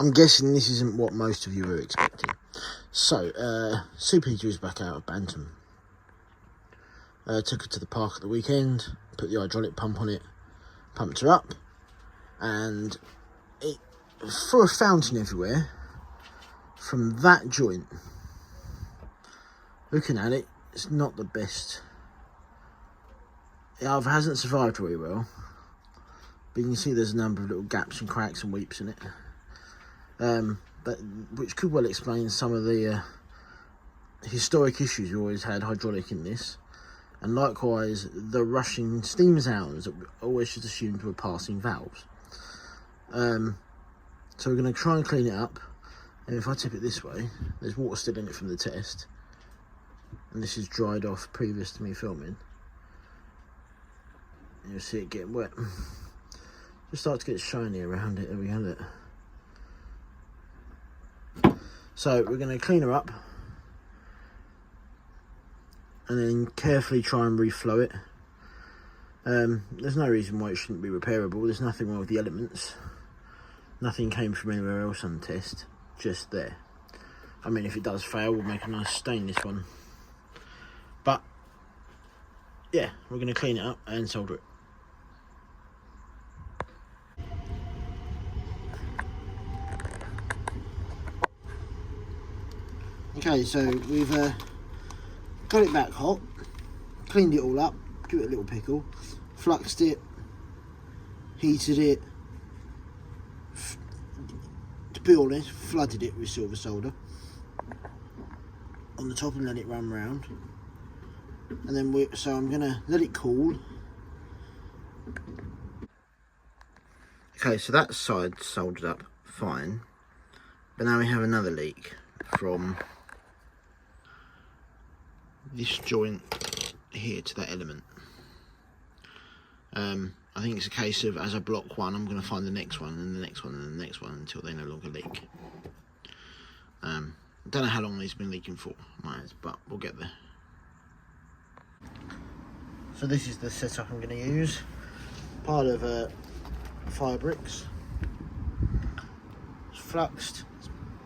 I'm guessing this isn't what most of you are expecting. So, Superheater is back out of Bantam. Took her to the park at the weekend, put the hydraulic pump on it, pumped her up, and it threw a fountain everywhere from that joint. Looking at it, it's not the best. It either hasn't survived very well, but you can see there's a number of little gaps and cracks and weeps in it, which could well explain some of the historic issues we always had hydraulic in this, and likewise the rushing steam sounds that we always just assumed were passing valves. So we're going to try and clean it up, and if I tip it this way, there's water still in it from the test, and this is dried off previous to me filming. You'll see it getting wet. Just start to get shiny around it. There we have it. So we're going to clean her up and then carefully try and reflow it. There's no reason why it shouldn't be repairable. There's nothing wrong with the elements. Nothing came from anywhere else on the test, just there. I mean, if it does fail, we'll make a nice stainless one. But yeah, we're going to clean it up and solder it. Okay, so we've got it back hot, cleaned it all up, give it a little pickle, fluxed it, heated it, to be honest, flooded it with silver solder on the top and let it run round. And then so I'm gonna let it cool. Okay, so that side soldered up fine, but now we have another leak from this joint here to that element. I think it's a case of, as I block one, I'm going to find the next one and the next one and the next one until they no longer leak. I don't know how long these have been leaking for, but we'll get there. So this is the setup I'm going to use. Pile of fire bricks. It's fluxed.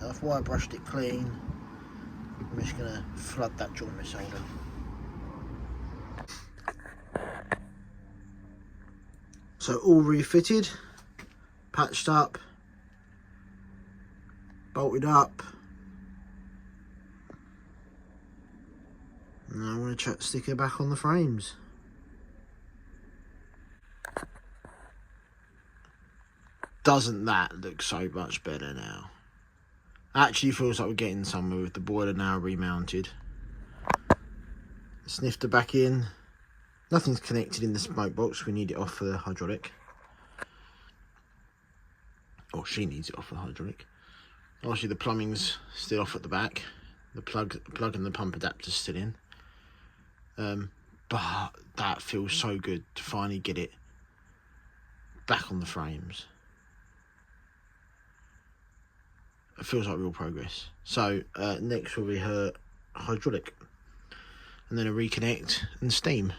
I've wire brushed it clean. I'm just going to flood that joint with solder. So all refitted, patched up, bolted up. Now I'm going to stick it back on the frames. Doesn't that look so much better now? Actually feels like we're getting somewhere with the boiler now remounted. Snifter back in. Nothing's connected in the smoke box. We need it off for the hydraulic. Or she needs it off for the hydraulic. Obviously the plumbing's still off at the back. The plug and the pump adapter's still in. But that feels so good to finally get it back on the frames. It feels like real progress. So next will be her hydraulic, and then a reconnect and steam.